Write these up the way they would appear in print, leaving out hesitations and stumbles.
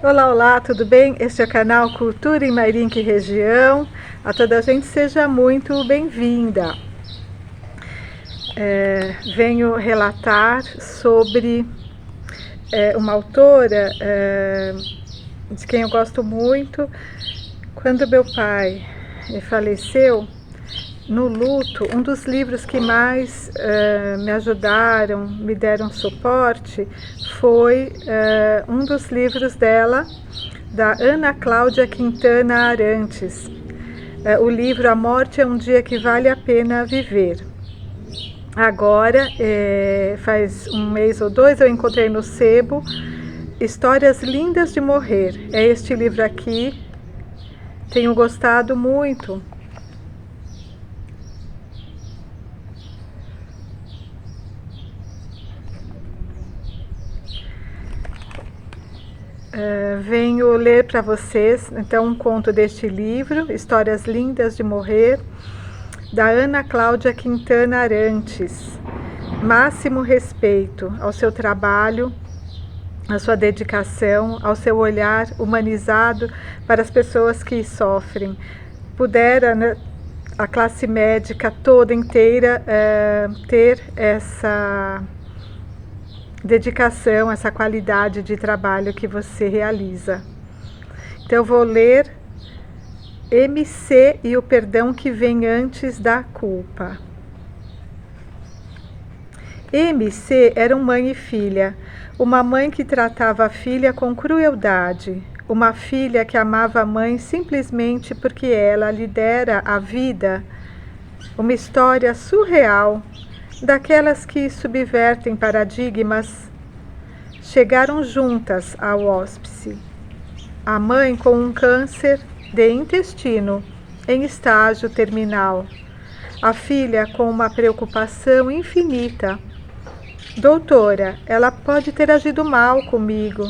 Olá, olá, tudo bem? Este é o canal Cultura em Mairink Região. A toda a gente seja muito bem-vinda. Venho relatar sobre uma autora de quem eu gosto muito. Quando meu pai faleceu, no luto, um dos livros que mais me ajudaram, me deram suporte, foi um dos livros dela, da Ana Cláudia Quintana Arantes. O livro A Morte é um Dia que Vale a Pena Viver. Agora, faz um mês ou dois, eu encontrei no sebo Histórias Lindas de Morrer. É este livro aqui, tenho gostado muito. Venho ler para vocês, então, um conto deste livro, Histórias Lindas de Morrer, da Ana Cláudia Quintana Arantes. Máximo respeito ao seu trabalho, à sua dedicação, ao seu olhar humanizado para as pessoas que sofrem. Pudera, né, a classe médica toda inteira ter essa dedicação, essa qualidade de trabalho que você realiza. Então eu vou ler MC e o perdão que vem antes da culpa. MC eram mãe e filha, uma mãe que tratava a filha com crueldade, uma filha que amava a mãe simplesmente porque ela lhe dera a vida, uma história surreal, daquelas que subvertem paradigmas. Chegaram juntas ao hóspice. A mãe com um câncer de intestino em estágio terminal. A filha com uma preocupação infinita. Doutora, ela pode ter agido mal comigo,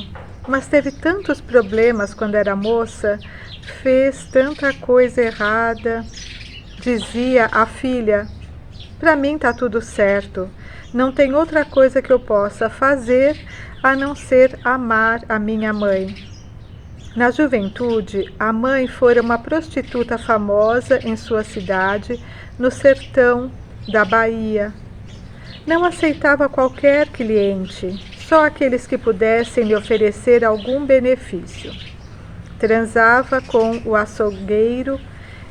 mas teve tantos problemas quando era moça, fez tanta coisa errada. Dizia a filha: para mim tá tudo certo, não tem outra coisa que eu possa fazer a não ser amar a minha mãe. Na juventude, a mãe fora uma prostituta famosa em sua cidade, no sertão da Bahia. Não aceitava qualquer cliente, só aqueles que pudessem lhe oferecer algum benefício. Transava com o açougueiro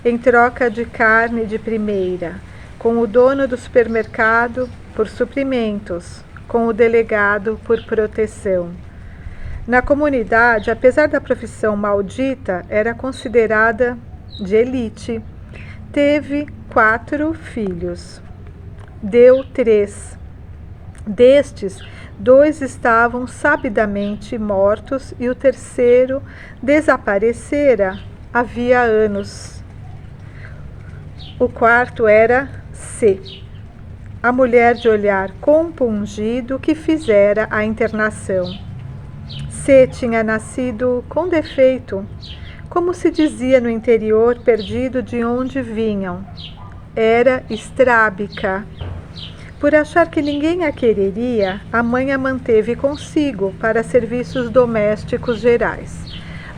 em troca de carne de primeira, com o dono do supermercado por suprimentos, com o delegado por proteção. Na comunidade, apesar da profissão maldita, era considerada de elite. Teve 4 filhos. Deu 3. Destes, 2 estavam sabidamente mortos e o terceiro desaparecera havia anos. O quarto era C, a mulher de olhar compungido que fizera a internação. C tinha nascido com defeito, como se dizia no interior perdido de onde vinham. Era estrábica. Por achar que ninguém a quereria, a mãe a manteve consigo para serviços domésticos gerais.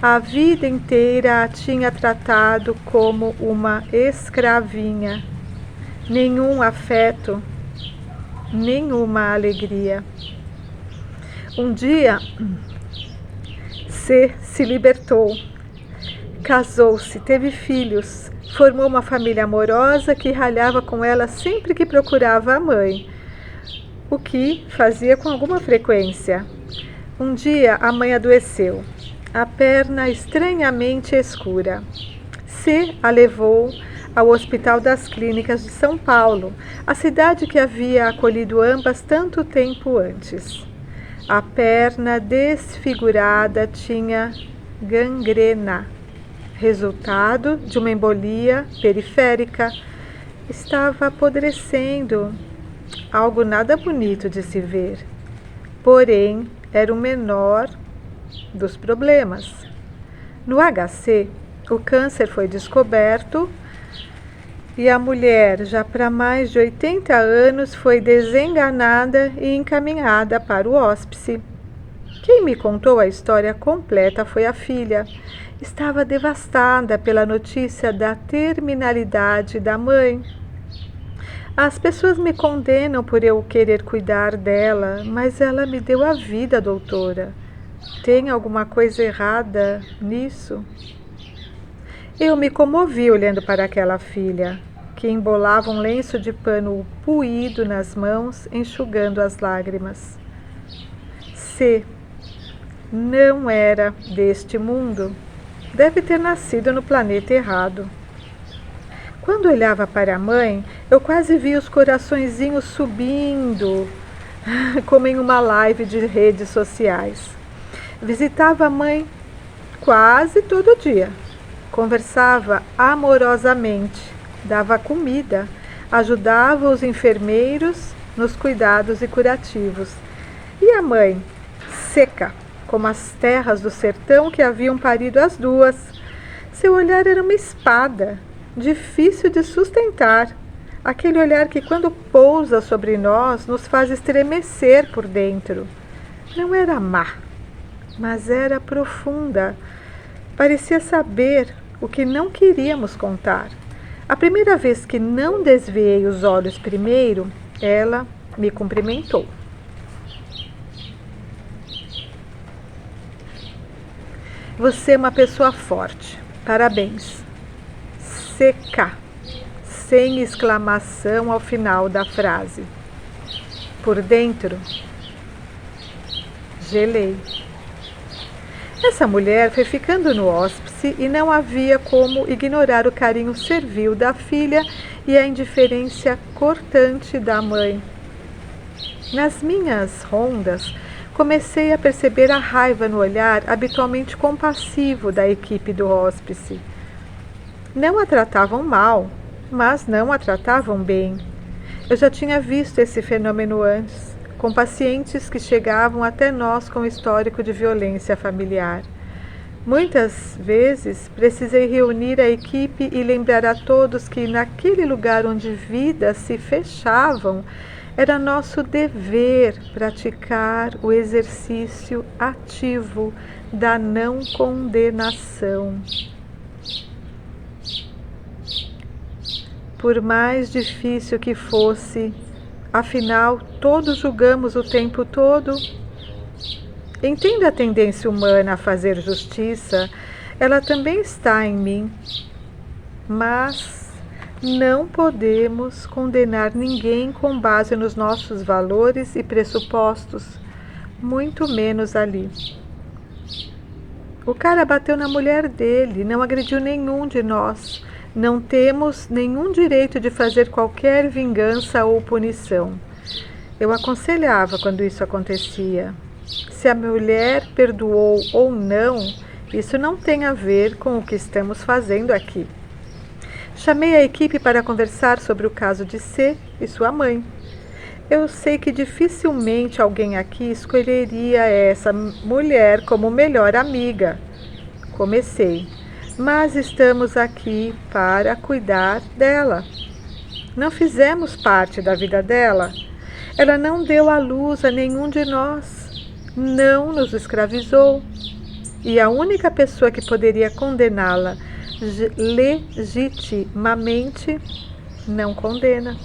A vida inteira a tinha tratado como uma escravinha. Nenhum afeto, nenhuma alegria. Um dia, C se libertou, casou-se, teve filhos, formou uma família amorosa que ralhava com ela sempre que procurava a mãe, o que fazia com alguma frequência. Um dia a mãe adoeceu, a perna estranhamente escura. C a levou ao Hospital das Clínicas de São Paulo, a cidade que havia acolhido ambas tanto tempo antes. A perna desfigurada tinha gangrena, resultado de uma embolia periférica. Estava apodrecendo, algo nada bonito de se ver. Porém, era o menor dos problemas. No HC, o câncer foi descoberto e a mulher, já para mais de 80 anos, foi desenganada e encaminhada para o hóspice. Quem me contou a história completa foi a filha. Estava devastada pela notícia da terminalidade da mãe. As pessoas me condenam por eu querer cuidar dela, mas ela me deu a vida, doutora. Tem alguma coisa errada nisso? Eu me comovi olhando para aquela filha, que embolava um lenço de pano puído nas mãos, enxugando as lágrimas. C. Não era deste mundo. Deve ter nascido no planeta errado. Quando olhava para a mãe, eu quase via os coraçõezinhos subindo, como em uma live de redes sociais. Visitava a mãe quase todo dia. Conversava amorosamente, dava comida, ajudava os enfermeiros nos cuidados e curativos. E a mãe, seca, como as terras do sertão que haviam parido as duas. Seu olhar era uma espada, difícil de sustentar. Aquele olhar que, quando pousa sobre nós, nos faz estremecer por dentro. Não era má, mas era profunda. Parecia saber o que não queríamos contar. A primeira vez que não desviei os olhos primeiro, ela me cumprimentou. Você é uma pessoa forte. Parabéns. CK. Sem exclamação ao final da frase. Por dentro, gelei. Essa mulher foi ficando no hóspice e não havia como ignorar o carinho servil da filha e a indiferença cortante da mãe. Nas minhas rondas, comecei a perceber a raiva no olhar habitualmente compassivo da equipe do hóspice. Não a tratavam mal, mas não a tratavam bem. Eu já tinha visto esse fenômeno antes, com pacientes que chegavam até nós com histórico de violência familiar. Muitas vezes precisei reunir a equipe e lembrar a todos que naquele lugar onde vidas se fechavam, era nosso dever praticar o exercício ativo da não condenação. Por mais difícil que fosse, afinal, todos julgamos o tempo todo. Entendo a tendência humana a fazer justiça, ela também está em mim, mas não podemos condenar ninguém com base nos nossos valores e pressupostos, muito menos ali. O cara bateu na mulher dele, não agrediu nenhum de nós. Não temos nenhum direito de fazer qualquer vingança ou punição. Eu aconselhava quando isso acontecia. Se a mulher perdoou ou não, isso não tem a ver com o que estamos fazendo aqui. Chamei a equipe para conversar sobre o caso de C e sua mãe. Eu sei que dificilmente alguém aqui escolheria essa mulher como melhor amiga. Comecei, mas estamos aqui para cuidar dela. Não fizemos parte da vida dela. Ela não deu à luz a nenhum de nós, não nos escravizou. E a única pessoa que poderia condená-la legitimamente não condena.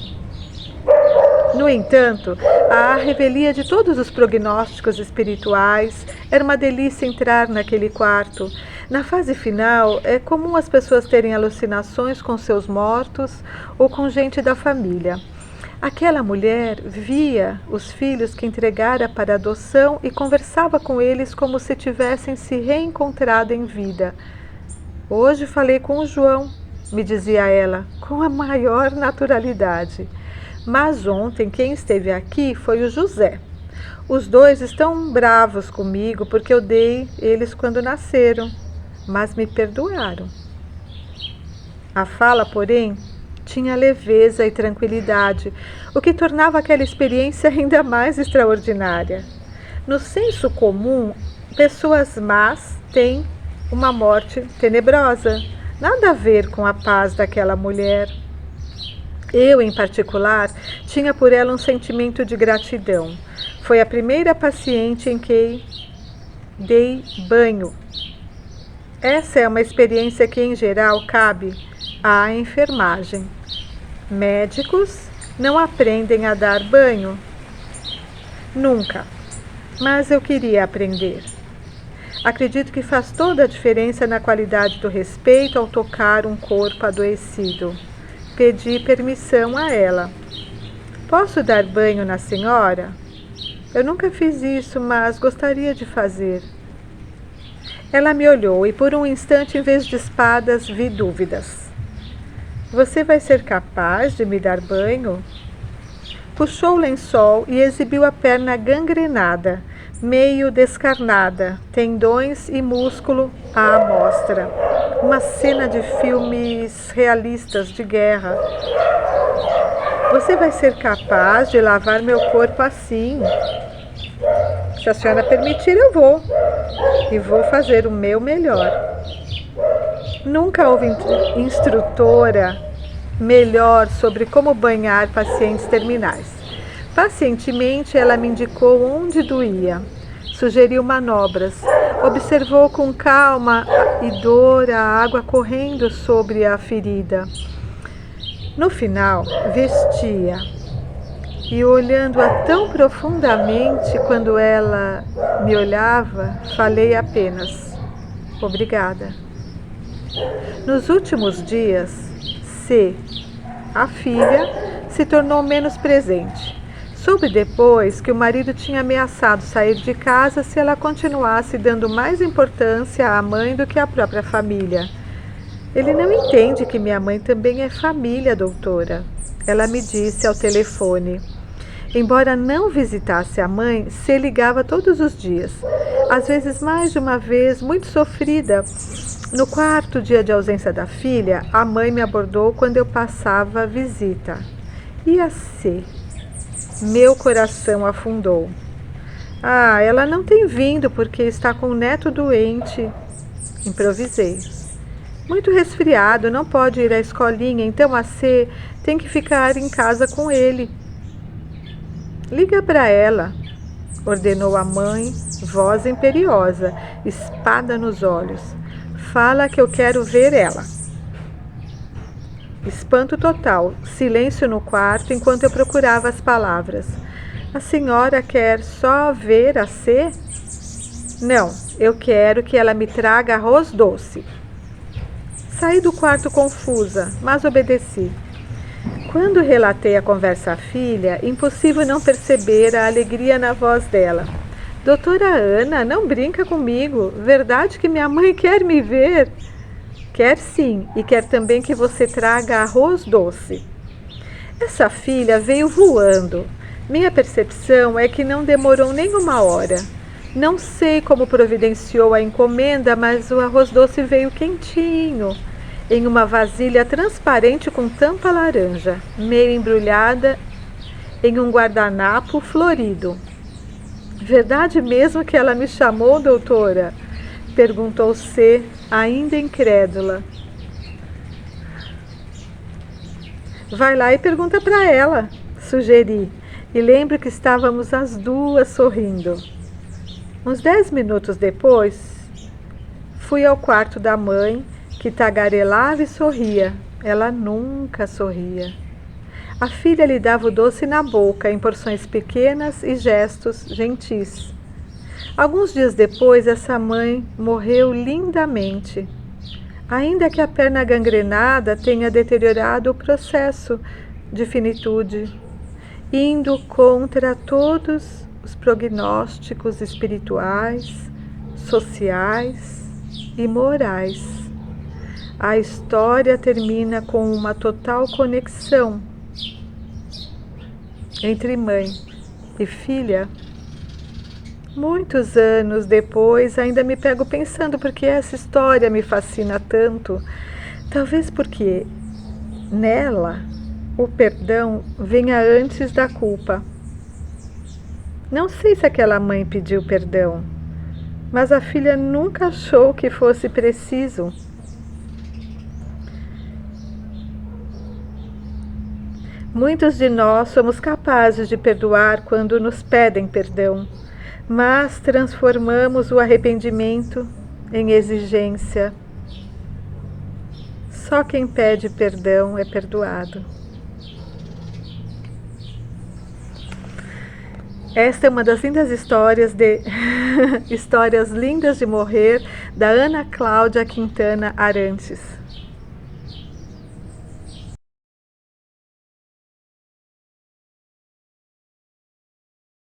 No entanto, a revelia de todos os prognósticos espirituais era uma delícia entrar naquele quarto. Na fase final, é comum as pessoas terem alucinações com seus mortos ou com gente da família. Aquela mulher via os filhos que entregara para adoção e conversava com eles como se tivessem se reencontrado em vida. Hoje falei com o João, me dizia ela, com a maior naturalidade. Mas ontem quem esteve aqui foi o José. Os dois estão bravos comigo porque eu dei eles quando nasceram, mas me perdoaram. A fala, porém, tinha leveza e tranquilidade, o que tornava aquela experiência ainda mais extraordinária. No senso comum, pessoas más têm uma morte tenebrosa, nada a ver com a paz daquela mulher. Eu, em particular, tinha por ela um sentimento de gratidão. Foi a primeira paciente em quem dei banho. Essa é uma experiência que, em geral, cabe à enfermagem. Médicos não aprendem a dar banho. Nunca. Mas eu queria aprender. Acredito que faz toda a diferença na qualidade do respeito ao tocar um corpo adoecido. Pedi permissão a ela. Posso dar banho na senhora? Eu nunca fiz isso, mas gostaria de fazer. Ela me olhou e por um instante, em vez de espadas, vi dúvidas. Você vai ser capaz de me dar banho? Puxou o lençol e exibiu a perna gangrenada, meio descarnada, tendões e músculo à amostra. Uma cena de filmes realistas de guerra. Você vai ser capaz de lavar meu corpo assim? Se a senhora permitir, eu vou. E vou fazer o meu melhor. Nunca houve instrutora melhor sobre como banhar pacientes terminais. Pacientemente, ela me indicou onde doía. Sugeriu manobras. Observou com calma e dor a água correndo sobre a ferida. No final, vestia. E olhando-a tão profundamente quando ela me olhava, falei apenas: obrigada. Nos últimos dias, a filha, se tornou menos presente. Soube depois que o marido tinha ameaçado sair de casa se ela continuasse dando mais importância à mãe do que à própria família. Ele não entende que minha mãe também é família, doutora. Ela me disse ao telefone. Embora não visitasse a mãe, se ligava todos os dias. Às vezes mais de uma vez, muito sofrida. No quarto dia de ausência da filha, a mãe me abordou quando eu passava a visita. E a C? Meu coração afundou. Ah, ela não tem vindo porque está com o neto doente. Improvisei. Muito resfriado, não pode ir à escolinha, então a C tem que ficar em casa com ele. Liga para ela, ordenou a mãe, voz imperiosa, espada nos olhos. Fala que eu quero ver ela. Espanto total, silêncio no quarto enquanto eu procurava as palavras. A senhora quer só ver a C? Não, eu quero que ela me traga arroz doce. Saí do quarto confusa, mas obedeci. Quando relatei a conversa à filha, impossível não perceber a alegria na voz dela. Doutora Ana, não brinca comigo. Verdade que minha mãe quer me ver? Quer sim, e quer também que você traga arroz doce. Essa filha veio voando. Minha percepção é que não demorou nem uma hora. Não sei como providenciou a encomenda, mas o arroz doce veio quentinho, em uma vasilha transparente com tampa laranja, meio embrulhada em um guardanapo florido. Verdade mesmo que ela me chamou, doutora? Perguntou C, ainda incrédula. Vai lá e pergunta para ela, sugeri, e lembro que estávamos as duas sorrindo. Uns 10 minutos depois, fui ao quarto da mãe, que tagarelava e sorria. Ela nunca sorria. A filha lhe dava o doce na boca, em porções pequenas e gestos gentis. Alguns dias depois, essa mãe morreu lindamente. Ainda que a perna gangrenada tenha deteriorado o processo de finitude, indo contra todos os prognósticos espirituais, sociais e morais. A história termina com uma total conexão entre mãe e filha. Muitos anos depois, ainda me pego pensando por que essa história me fascina tanto. Talvez porque nela o perdão venha antes da culpa. Não sei se aquela mãe pediu perdão, mas a filha nunca achou que fosse preciso. Muitos de nós somos capazes de perdoar quando nos pedem perdão, mas transformamos o arrependimento em exigência. Só quem pede perdão é perdoado. Esta é uma das lindas histórias Histórias Lindas de Morrer, da Ana Cláudia Quintana Arantes.